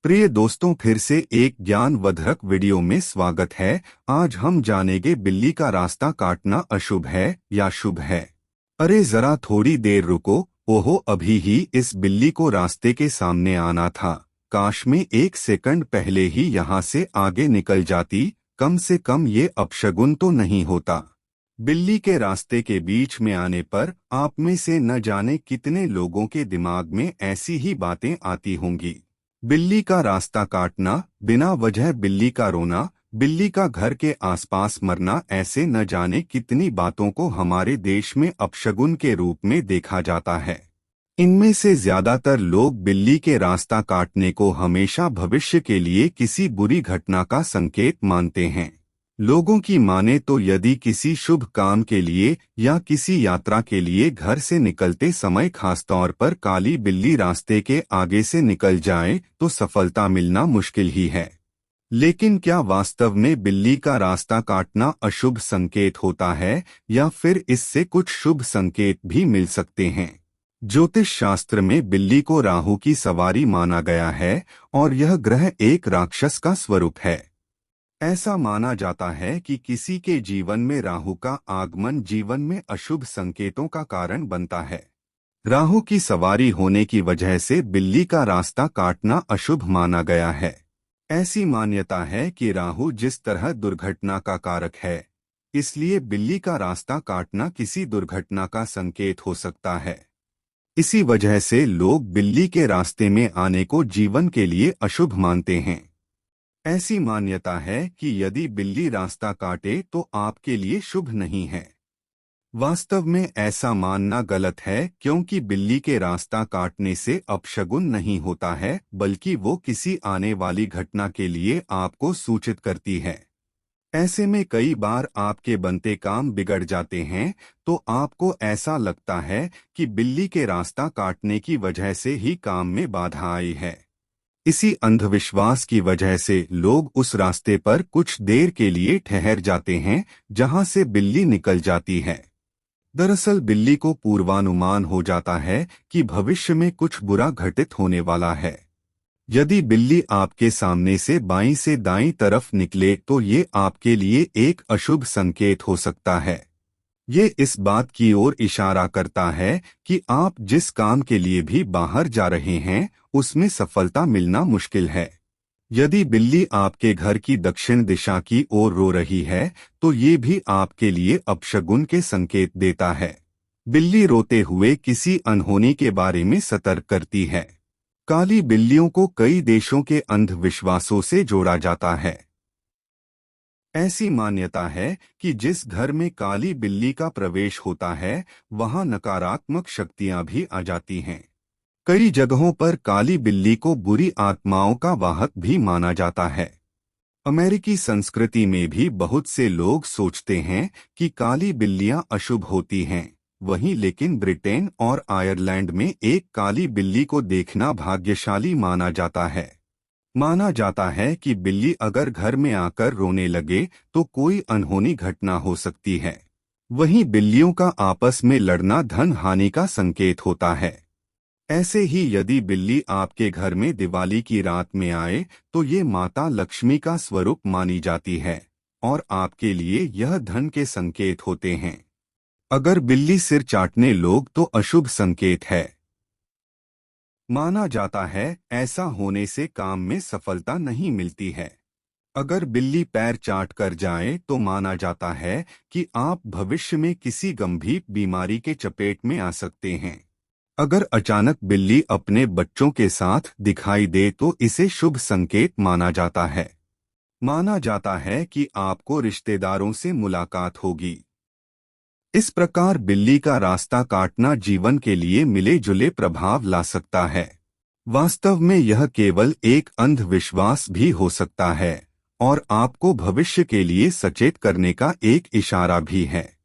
प्रिय दोस्तों, फिर से एक ज्ञानवर्धक वीडियो में स्वागत है। आज हम जानेंगे बिल्ली का रास्ता काटना अशुभ है या शुभ है। अरे जरा थोड़ी देर रुको। ओहो, अभी ही इस बिल्ली को रास्ते के सामने आना था। काश में एक सेकंड पहले ही यहाँ से आगे निकल जाती। कम से कम ये अपशगुन तो नहीं होता। बिल्ली के रास्ते के बीच में आने पर आप में से न जाने कितने लोगों के दिमाग में ऐसी ही बातें आती होंगी। बिल्ली का रास्ता काटना, बिना वजह बिल्ली का रोना, बिल्ली का घर के आसपास मरना, ऐसे न जाने कितनी बातों को हमारे देश में अपशगुन के रूप में देखा जाता है। इनमें से ज्यादातर लोग बिल्ली के रास्ता काटने को हमेशा भविष्य के लिए किसी बुरी घटना का संकेत मानते हैं। लोगों की माने तो यदि किसी शुभ काम के लिए या किसी यात्रा के लिए घर से निकलते समय खासतौर पर काली बिल्ली रास्ते के आगे से निकल जाए तो सफलता मिलना मुश्किल ही है। लेकिन क्या वास्तव में बिल्ली का रास्ता काटना अशुभ संकेत होता है या फिर इससे कुछ शुभ संकेत भी मिल सकते हैं? ज्योतिष शास्त्र में बिल्ली को राहु की सवारी माना गया है और यह ग्रह एक राक्षस का स्वरूप है। ऐसा माना जाता है कि किसी के जीवन में राहु का आगमन जीवन में अशुभ संकेतों का कारण बनता है। राहु की सवारी होने की वजह से बिल्ली का रास्ता काटना अशुभ माना गया है। ऐसी मान्यता है कि राहु जिस तरह दुर्घटना का कारक है, इसलिए बिल्ली का रास्ता काटना किसी दुर्घटना का संकेत हो सकता है। इसी वजह से लोग बिल्ली के रास्ते में आने को जीवन के लिए अशुभ मानते हैं। ऐसी मान्यता है कि यदि बिल्ली रास्ता काटे तो आपके लिए शुभ नहीं है। वास्तव में ऐसा मानना गलत है, क्योंकि बिल्ली के रास्ता काटने से अपशगुन नहीं होता है, बल्कि वो किसी आने वाली घटना के लिए आपको सूचित करती है। ऐसे में कई बार आपके बनते काम बिगड़ जाते हैं, तो आपको ऐसा लगता है कि बिल्ली के रास्ता काटने की वजह से ही काम में बाधा आई है। इसी अंधविश्वास की वजह से लोग उस रास्ते पर कुछ देर के लिए ठहर जाते हैं जहां से बिल्ली निकल जाती है। दरअसल बिल्ली को पूर्वानुमान हो जाता है कि भविष्य में कुछ बुरा घटित होने वाला है। यदि बिल्ली आपके सामने से बाईं से दाईं तरफ निकले तो ये आपके लिए एक अशुभ संकेत हो सकता है। ये इस बात की ओर इशारा करता है कि आप जिस काम के लिए भी बाहर जा रहे हैं उसमें सफलता मिलना मुश्किल है। यदि बिल्ली आपके घर की दक्षिण दिशा की ओर रो रही है तो ये भी आपके लिए अपशगुन के संकेत देता है। बिल्ली रोते हुए किसी अनहोनी के बारे में सतर्क करती है। काली बिल्लियों को कई देशों के अंधविश्वासों से जोड़ा जाता है। ऐसी मान्यता है कि जिस घर में काली बिल्ली का प्रवेश होता है वहां नकारात्मक शक्तियां भी आ जाती हैं। कई जगहों पर काली बिल्ली को बुरी आत्माओं का वाहक भी माना जाता है। अमेरिकी संस्कृति में भी बहुत से लोग सोचते हैं कि काली बिल्लियां अशुभ होती हैं। वहीं लेकिन ब्रिटेन और आयरलैंड में एक काली बिल्ली को देखना भाग्यशाली माना जाता है। माना जाता है कि बिल्ली अगर घर में आकर रोने लगे तो कोई अनहोनी घटना हो सकती है। वहीं बिल्लियों का आपस में लड़ना धन हानि का संकेत होता है। ऐसे ही यदि बिल्ली आपके घर में दिवाली की रात में आए तो ये माता लक्ष्मी का स्वरूप मानी जाती है और आपके लिए यह धन के संकेत होते हैं। अगर बिल्ली सिर चाटने लोग तो अशुभ संकेत है। माना जाता है ऐसा होने से काम में सफलता नहीं मिलती है। अगर बिल्ली पैर चाट कर जाए तो माना जाता है कि आप भविष्य में किसी गंभीर बीमारी के चपेट में आ सकते हैं। अगर अचानक बिल्ली अपने बच्चों के साथ दिखाई दे तो इसे शुभ संकेत माना जाता है। माना जाता है कि आपको रिश्तेदारों से मुलाकात होगी। इस प्रकार बिल्ली का रास्ता काटना जीवन के लिए मिले जुले प्रभाव ला सकता है। वास्तव में यह केवल एक अंधविश्वास भी हो सकता है और आपको भविष्य के लिए सचेत करने का एक इशारा भी है।